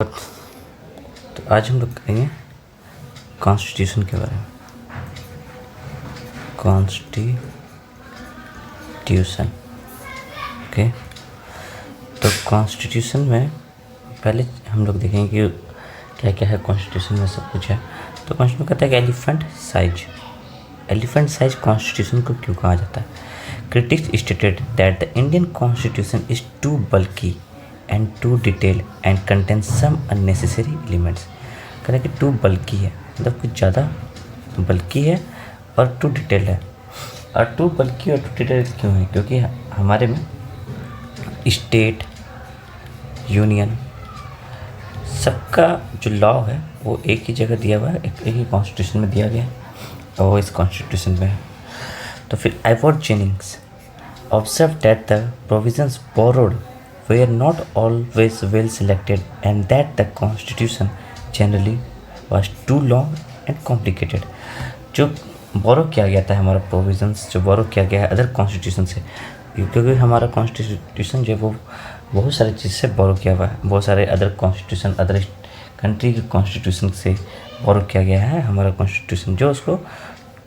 तो आज हम लोग करेंगे कॉन्स्टिट्यूशन के बारे में। Constitution, okay. तो कॉन्स्टिट्यूशन में पहले हम लोग देखेंगे कि क्या क्या है कॉन्स्टिट्यूशन में। सब कुछ है। तो कॉन्स्टिट्यूशन कहता है कि एलिफेंट साइज कॉन्स्टिट्यूशन को क्यों कहा जाता है। Critics stated that the Indian constitution is too bulky and too detail and contain some unnecessary elements. कहते हैं कि टू बल्की है, मतलब कुछ ज़्यादा बल्की है, और टू डिटेल है। और टू बल्की और टू डिटेल क्यों है? क्योंकि हमारे में स्टेट, यूनियन, सबका जो लॉ है वो एक ही जगह दिया हुआ है, एक ही कॉन्स्टिट्यूशन में दिया गया है, और वो इस कॉन्स्टिट्यूशन में है। तो फिर Abbott Jennings observe that the provisions borrowed were not always well selected and that the constitution generally was too long and complicated। जो बोरो किया गया था हमारा प्रोविजंस, जो बोरो किया गया है अदर कॉन्स्टिट्यूशन से, क्योंकि हमारा कॉन्स्टिट्यूशन जो है वो बहुत सारी चीज़ से बोरो किया हुआ है। बहुत सारे अदर कॉन्स्टिट्यूशन, अदर कंट्री के कॉन्स्टिट्यूशन से बोरो किया गया है हमारा कॉन्स्टिट्यूशन, जो उसको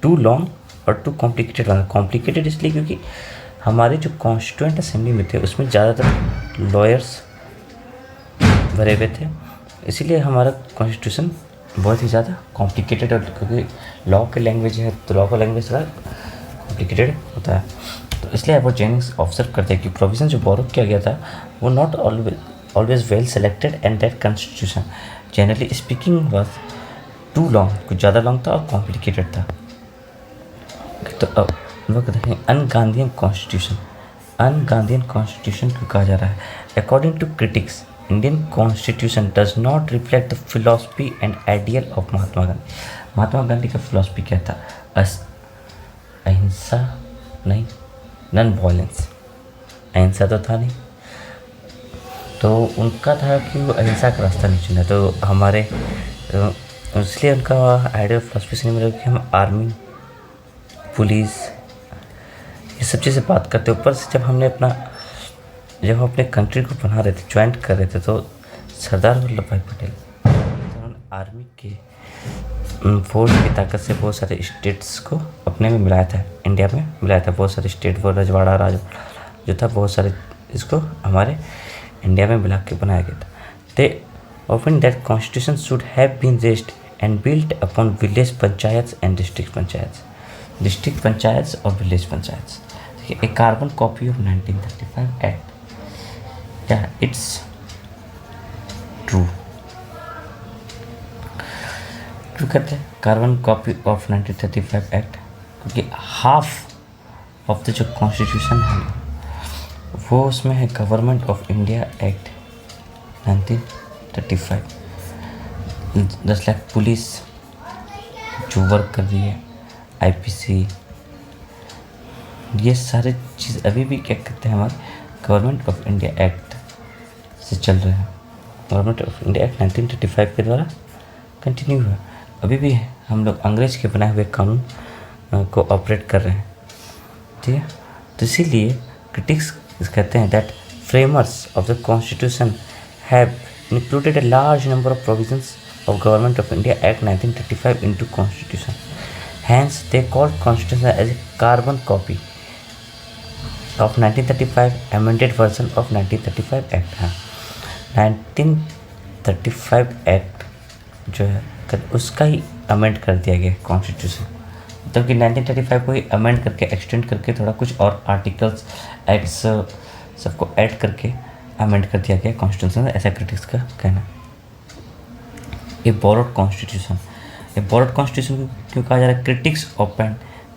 टू लॉन्ग और टू कॉम्प्लिकेटेड बना। कॉम्प्लिकेटेड इसलिए क्योंकि हमारे जो कॉन्स्टिट्यूएंट असेंबली में थे उसमें ज़्यादातर लॉयर्स भरे हुए थे, इसीलिए हमारा कॉन्स्टिट्यूशन बहुत ही ज़्यादा कॉम्प्लिकेटेड है। क्योंकि लॉ के लैंग्वेज है तो लॉ का लैंग्वेज थोड़ा कॉम्प्लिकेटेड होता है। तो इसलिए एबॉट जेनिंग्स ऑब्जर्व करते हैं कि प्रोविज़न जो बोरो किया गया था वो not always well selected and that constitution generally speaking was too long, कुछ ज़्यादा लॉन्ग था और कॉम्प्लिकेटेड था। तो अब लोग कहते हैं अनगांधीयन कॉन्स्टिट्यूशन। अनगांधीयन कॉन्स्टिट्यूशन क्यों कहा जा रहा है? According to critics Indian constitution does not reflect the philosophy and ideal of Mahatma Gandhi. Mahatma Gandhi का फिलॉसफी क्या था? अहिंसा नहीं, नॉन वायलेंस। अहिंसा तो था नहीं, तो उनका था कि वो अहिंसा का रास्ता नहीं चुना। तो हमारे इसलिए उनका आइडियल फिलॉसफी से नहीं मिला कि हम आर्मी, पुलिस, ये सब चीज़ें बात करते। ऊपर से जब हम अपने कंट्री को बना रहे थे, ज्वाइंट कर रहे थे, तो सरदार वल्लभ भाई पटेल उन्होंने आर्मी के फोर्स की ताकत से बहुत सारे स्टेट्स को अपने में मिलाया था, इंडिया में मिलाया था। बहुत सारे स्टेट, वो रजवाड़ा राज जो था, बहुत सारे इसको हमारे इंडिया में मिला के बनाया गया था। They often that constitution should have been raised and built upon village panchayat and district panchayat और विलेज पंचायत। देखिए, a carbon copy of 1935 act, या इट्स ट्रू क्यों कहते हैं कार्बन कॉपी ऑफ 1935 एक्ट? क्योंकि हाफ ऑफ द जो कॉन्स्टिट्यूशन है वो उसमें है government of India act 1935। 10 lakh police जो वर्क कर रही है, आईपीसी, ये सारे चीज़ अभी भी क्या कहते हैं हमारे गवर्नमेंट ऑफ इंडिया एक्ट से चल रहे हैं। गवर्नमेंट ऑफ इंडिया एक्ट 1935 के द्वारा कंटिन्यू है। अभी भी हम लोग अंग्रेज के बनाए हुए कानून को ऑपरेट कर रहे हैं, ठीक है। तो इसीलिए क्रिटिक्स कहते हैं that framers of the constitution have included a large number of provisions of government of India act 1935 into constitution. Hence, they called Constitution as a carbon copy of 1935 amended version of 1935 Act। हाँ, 1935 Act जो है उसका ही amend कर दिया गया constitution, मतलब कि 1935 को ही अमेंड करके, एक्सटेंड करके, थोड़ा कुछ और आर्टिकल्स, एक्ट्स सबको ऐड करके अमेंड कर दिया गया कॉन्स्टिट्यूशन, ऐसा क्रिटिक्स का कहना। ये बोरोड कॉन्स्टिट्यूशन, ए बोरोड कॉन्स्टिट्यूशन क्यों कहा जा रहा है? Critics open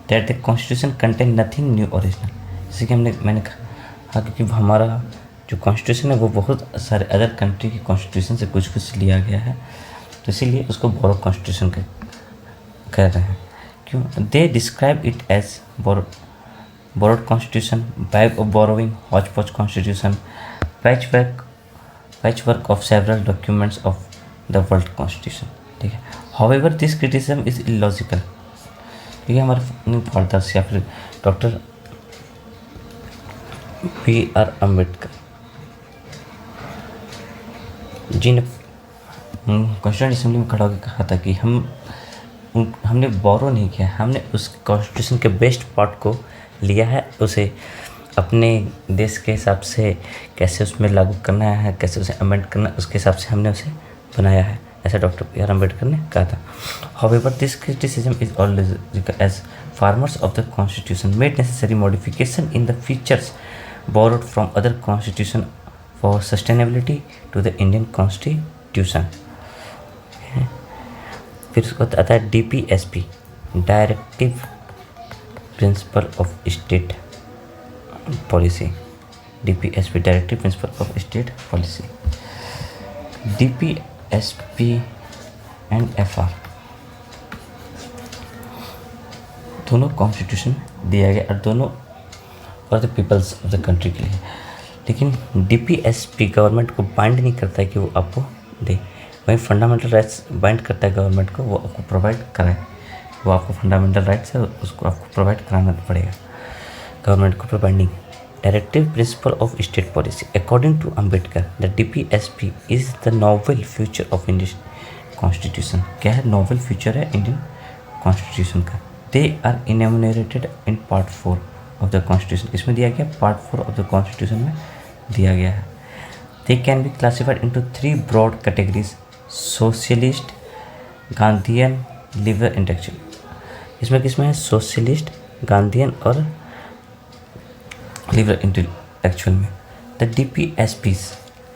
that the constitution contain nothing new original. जैसे कि मैंने कहा, क्योंकि हमारा जो कॉन्स्टिट्यूशन है वो बहुत सारे अदर कंट्री के कॉन्स्टिट्यूशन से कुछ कुछ लिया गया है, तो इसीलिए उसको बोरोड कॉन्स्टिट्यूशन कह रहे हैं। क्यों? They describe it as borrowed constitution, bag of borrowing, hotchpotch constitution, patchwork of several documents of the world constitution, ठीक है। However this criticism is illogical, क्योंकि हमारे फॉर्दर्स या फिर doctor B R Ambedkar ji ने कॉन्स्टिट्यूंट असेंबली में खड़ा होकर कहा था कि हमने बोरो नहीं किया, हमने उस कॉन्स्टिट्यूशन के बेस्ट पार्ट को लिया है, उसे अपने देश के हिसाब से कैसे उसमें लागू करना है, कैसे उसे अमेंड करना है, उसके हिसाब से हमने उसे बनाया है, ऐसा डॉक्टर बी आर अम्बेडकर ने कहा था. However this criticism is always as framers of the constitution made necessary modification in the features borrowed from other constitution for sustainability to the Indian Constitution. फिर उसके बाद आता है DPSP, directive principle of state policy. DPSP, directive principle of state policy. DPSP and FR दोनों constitution दिया गया और दोनों for the peoples of the country के लिए. लेकिन DPSP गवर्नमेंट को बाइंड नहीं करता है कि वो आपको दे, वहीं फंडामेंटल राइट्स बाइंड करता है गवर्नमेंट को, वो आपको प्रोवाइड कराए. वो आपको फंडामेंटल राइट्स है, उसको आपको प्रोवाइड कराना पड़ेगा गवर्नमेंट को. Binding directive principle of state policy. According to Ambedkar the DPSP is the novel future of Indian constitution. क्या है? नोवेल फ्यूचर है इंडियन कॉन्स्टिट्यूशन का. They are enumerated in part 4 of the constitution. इसमें दिया गया पार्ट 4 ऑफ द कॉन्स्टिट्यूशन में दिया गया है. They can be classified into 3 broad categories: socialist, Gandhian, liberal, intellectual. इसमें किसमें है? सोशलिस्ट, गांधीयन और लिबरल इंटेलेक्चुअल में. The DPSPs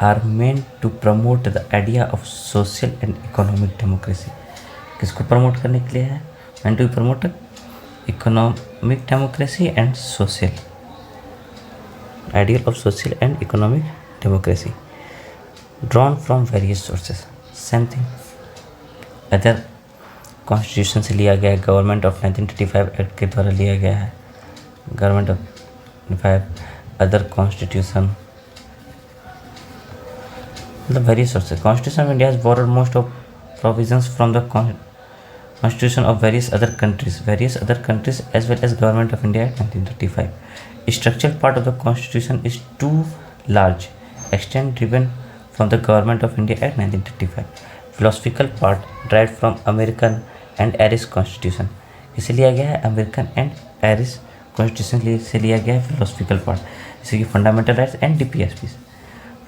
are meant to promote the idea of social and economic democracy. किसको प्रमोट करने के लिए है? Meant to promote economic democracy and social ideal of social and economic democracy drawn from various sources. same thing other constitution से लिया गया है, government of 1935 act के द्वारा लिया गया है, गवर्नमेंट ऑफ 5 अदर कॉन्स्टिट्यूशन, मतलब various sources. Constitution of India has borrowed most of provisions from the Constitution of various other countries as well as Government of India at 1935. Structural part of the Constitution is too large extent driven from the Government of India at 1935. Philosophical part derived from American and Irish Constitution. इसे लिया गया है American and Irish constitution से लिया गया है philosophical part, जैसे कि fundamental rights and DPSPs.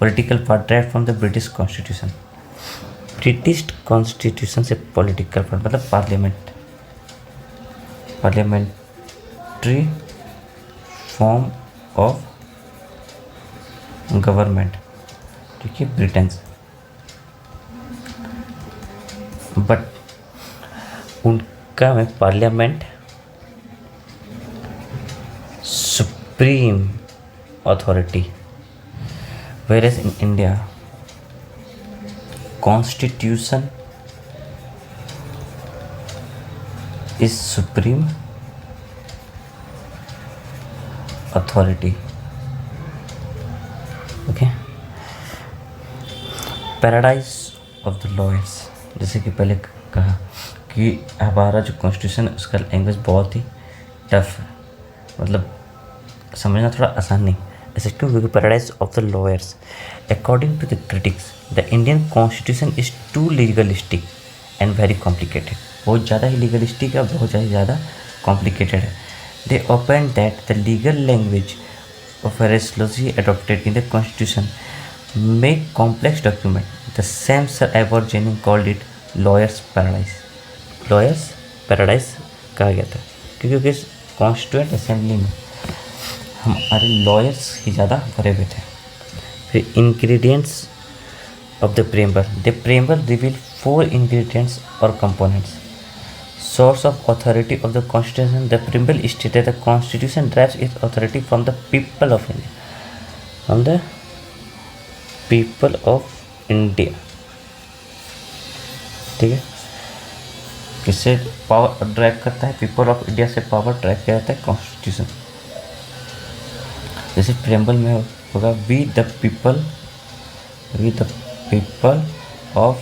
Political part derived from the British Constitution. British constitution से पॉलिटिकल पार्ट मतलब पार्लियामेंट्री फॉर्म ऑफ गवर्नमेंट, ठीक है, ब्रिटेन. बट उनका में parliament supreme authority, where in India Constitution is supreme authority. Okay. Paradise of the lawyers. जैसे कि पहले कहा कि हमारा जो कॉन्स्टिट्यूशन है उसका लैंग्वेज बहुत ही टफ है, मतलब समझना थोड़ा आसान नहीं. ऐसे क्यों? क्योंकि paradise of the lawyers. According to the critics the Indian constitution is too legalistic and very complicated. बहुत ज़्यादा ही लीगलिस्टिक है, बहुत ज़्यादा कॉम्प्लिकेटेड है. They open that the legal language of phraseology adopted in the constitution make complex document. The same sir Ivor Jennings called it lawyers paradise. Lawyers paradise कहा गया था क्योंकि कॉन्स्टिट्यूएंट असेंबली में हमारे लॉयर्स ही ज़्यादा भरे हुए थे. फिर ingredients of the preamble. The preamble reveal 4 ingredients or components. Source of authority of the Constitution. The preamble stated the Constitution derives its authority from the people of India. From the people of India. ठीक है, किससे power drive करता है? People of India से power drive किया जाता है constitution. जैसे प्रेम्बल में होगा we the people of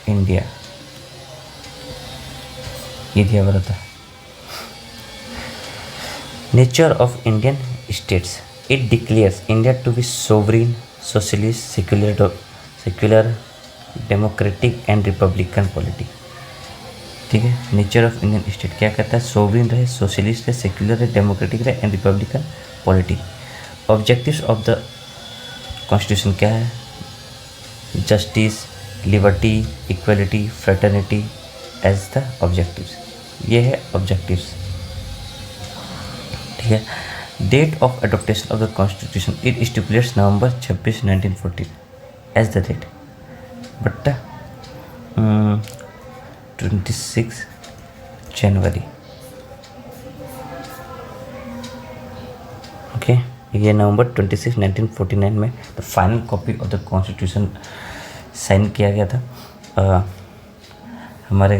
India, ये दिया हुआ रहता है. Nature of Indian states. It declares India to be sovereign, socialist, secular, democratic and republican polity. ठीक है, नेचर ऑफ इंडियन स्टेट क्या कहता है, सोवरिन रहे, सोशलिस्ट रहे, सेक्युलर रहे, डेमोक्रेटिक रहे and republican polity. Objectives of the constitution क्या है, justice, liberty, equality, fraternity as the objectives, ये है ऑब्जेक्टिव्स। ठीक है, date of adoption of the constitution it stipulates November 26, 1914 as the date, but 26 January. Okay, ये November 26, 1949 में the final copy of the constitution sign किया गया था। हमारे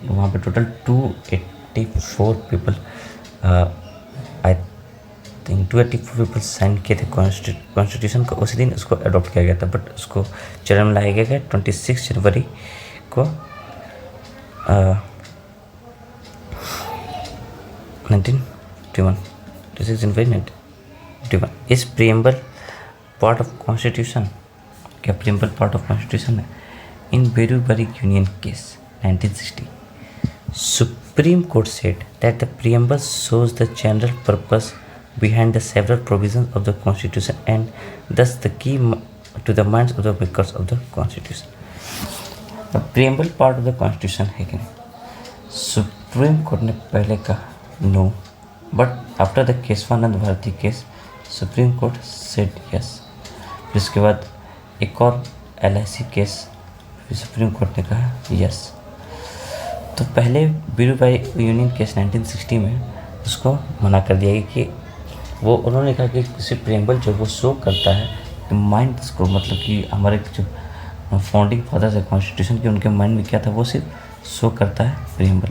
वहाँ पे total 284 people, I think 284 people sign किए थे कॉन्स्टिट्यूशन को। उसी दिन उसको अडॉप्ट किया गया था, बट उसको चलन में लाया गया 26 जनवरी को 1951, 26 जनवरी 1951। इस प्रीएम्बल पार्ट ऑफ कॉन्स्टिट्यूशन, क्या प्रीएम्बल पार्ट ऑफ कॉन्स्टिट्यूशन है? In Berubari union case 1960, supreme court said that the preamble shows the general purpose behind the several provisions of the constitution and thus the key to the minds of the makers of the constitution। The preamble part of the constitution है कि supreme court ने पहले कहा no, but after the Kesavananda Bharati case supreme court said yes. फिर उसके बाद एक और LIC केस, फिर सुप्रीम कोर्ट ने कहा यस। तो पहले बीरूभाई यूनियन केस 1960 में उसको मना कर दिया गया कि वो, उन्होंने कहा कि किसी प्रीएम्बल जो वो शो करता है कि माइंड को, मतलब कि हमारे जो फाउंडिंग फादर्स है कॉन्स्टिट्यूशन के, उनके माइंड में क्या था, वो सिर्फ शो करता है preamble.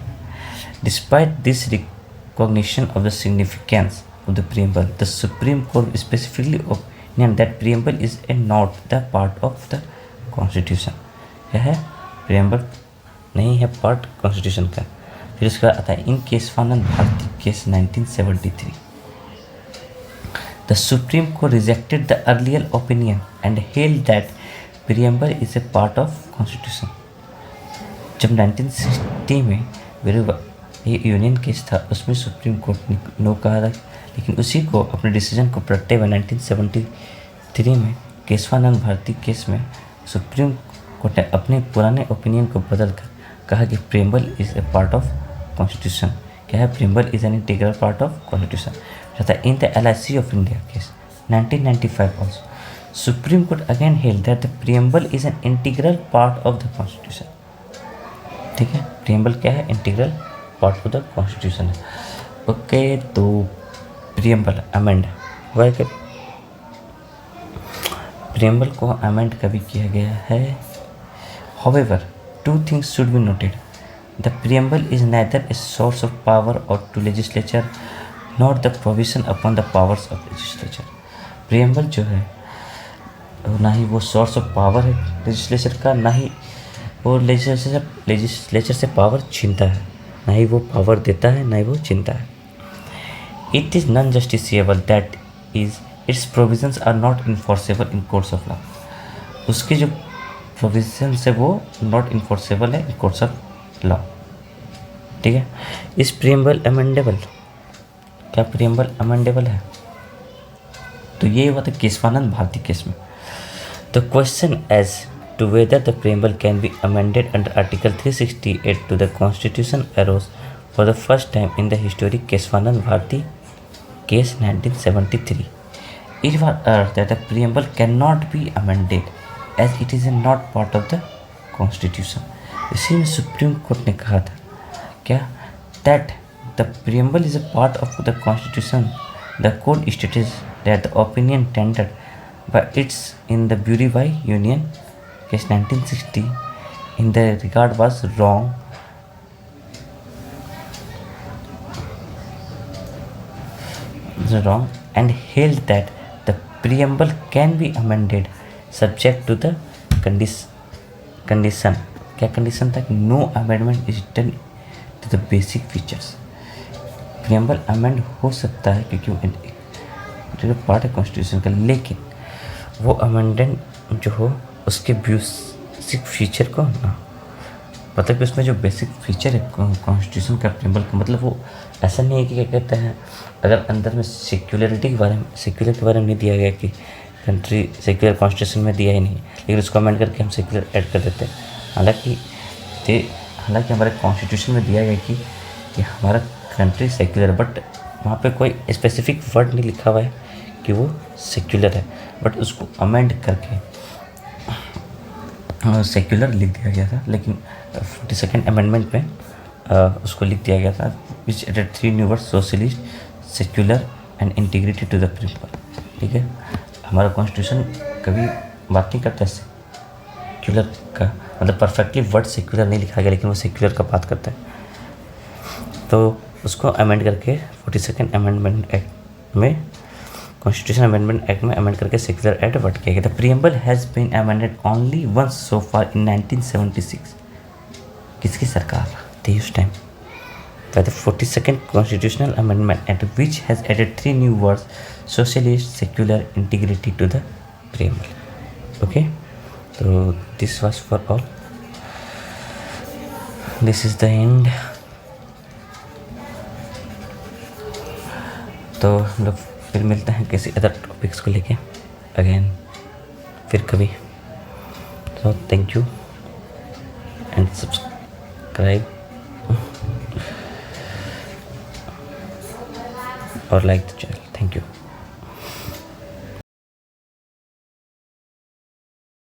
Despite this recognition of the significance of the preamble, the supreme court specifically opinion that preamble is A not the part of the constitution. क्या है, प्रीएम्बल नहीं है पार्ट कॉन्स्टिट्यूशन का। फिर उसके बाद आता है in Keshavananda Bharati case 1973, the supreme court rejected the earlier opinion and held that preamble is a part of constitution. जब 1960 में ये यूनियन केस था, उसमें सुप्रीम कोर्ट ने नो कहा था, लेकिन उसी को अपने डिसीजन को पलटते हुए 1973 में केशवानंद भारती केस में सुप्रीम कोर्ट ने अपने पुराने ओपिनियन को बदल कर कहा कि preamble is a part of constitution. क्या है, preamble is an integral part of constitution. In the LIC of India case 1995 also supreme court again held that the preamble is an integral part of the constitution. ठीक है, preamble क्या है, integral part of the constitution है। Okay, तो preamble amend हुआ है कि preamble को अमेंड कभी किया गया है। However, two things should be noted. The preamble is neither a source of power or to legislature nor the provision upon the powers of legislature। preamble जो है ना ही वो सोर्स ऑफ पावर है लेजिस्लेचर का, ना ही वो लेजिस्लेचर से power छीनता है, ना ही वो पावर देता है, ना ही वो छीनता है। It is non justiciable that is its provisions are not enforceable in courts of law. उसके जो प्रोविजंस है वो नॉट इन्फोर्सेबल है इन कोर्ट्स ऑफ लॉ। ठीक है, इस प्रीएम्बल अमेंडेबल, क्या प्रीएम्बल अमेंडेबल है? तो ये हुआ था केशवानंद भारती केस में। The question as to whether the preamble can be amended under article 368 to the constitution arose for the first time in the historic Kesavananda Bharati case 1973। It was urged that the preamble cannot be amended as it is not part of the constitution। इसी में supreme court ने कहा था क्या, that the preamble is a part of the constitution। The court stated that the opinion tendered by its in the Bureau Union case 1960 in the regard was wrong and held that the preamble can be amended subject to the condition। क्या condition था? No amendment is done to the basic features. Preamble amend हो सकता है क्योंकि वो part है constitution का, लेकिन वो अमेंडेंट जो हो उसके व्यूज बेसिक फीचर को ना, मतलब कि उसमें जो बेसिक फीचर है कॉन्स्टिट्यूशन का प्रियम्बल का, मतलब वो ऐसा नहीं है कि क्या कहते हैं, अगर अंदर में सेक्युलरिटी के बारे में, सेक्युलर के बारे में नहीं दिया गया कि कंट्री सेक्युलर कॉन्स्टिट्यूशन में दिया ही नहीं, लेकिन उसको अमेंड करके हम सेक्युलर ऐड कर देते हैं। हालांकि हमारे कॉन्स्टिट्यूशन में दिया गया कि हमारा कंट्री सेक्युलर, बट वहाँ पे कोई स्पेसिफिक वर्ड नहीं लिखा हुआ है कि वो सेक्युलर है, बट उसको अमेंड करके सेक्युलर लिख दिया गया था। लेकिन 42nd अमेंडमेंट में उसको लिख दिया गया था which added 3 new words, socialist, secular and integrity to the principle. ठीक है, हमारा कॉन्स्टिट्यूशन कभी बात नहीं करता सेक्युलर का, मतलब परफेक्टली वर्ड सेक्युलर नहीं लिखा गया, लेकिन वो सेक्युलर का बात करता है। तो उसको अमेंड करके 42nd अमेंडमेंट एक्ट में, कॉन्स्टिट्यूशन अमेंडमेंट एक्ट में अमेंड करके सेक्युलर एक्ट वर्ड किया गया था। Preamble has been amended only once so far in 1976। किसकी सरकार थी उस time? By the 42nd constitutional amendment act which has added 3 new words, socialist, secular, integrity to the preamble. Okay, तो this was for all, this is the end. तो हम लोग फिर मिलते हैं किसी अदर टॉपिक्स को लेके अगेन फिर कभी। तो थैंक यू एंड सब्सक्राइब और like the channel. Thank you.